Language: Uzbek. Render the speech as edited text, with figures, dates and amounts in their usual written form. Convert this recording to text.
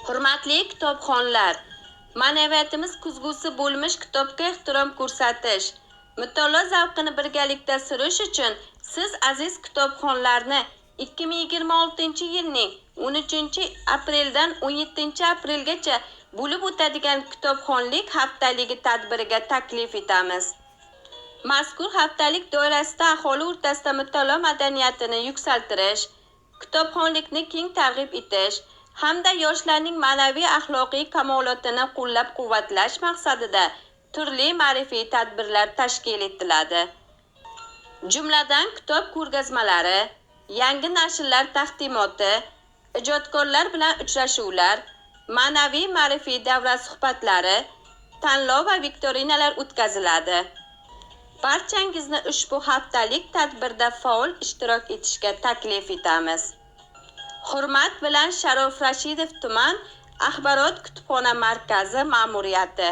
Hurmatli kitobxonlar, ma'naviyatimiz kuzgusi bo'lmish kitobga ehtirom ko'rsatish, mutolaa zavqini birgalikda surish uchun siz aziz kitobxonlarni 2026-yilning 13-apreldan 17-aprelgacha bo'lib o'tadigan kitobxonlik haftaligi tadbiriga taklif etamiz. Mazkur haftalik doirasida aholi o'rtasida mutolaa madaniyatini yuksaltirish, kitobxonlikni keng targ'ib etish hamda yoshlarning ma'naviy axloqiy kamolotini qo'llab-quvvatlash maqsadida turli ma'rifiy tadbirlar tashkil etiladi. Jumladan kitob ko'rgazmalari, yangi nashrlar taqdimoti, ijodkorlar bilan uchrashuvlar, ma'naviy ma'rifiy davra suhbatlari, tanlov va viktorinalar o'tkaziladi. Barchangizni ushbu haftalik tadbirda faol ishtirok etishga taklif etamiz. Hurmat bilan Sharof Rashidov tuman axborot kutubxona markazi ma'muriyati.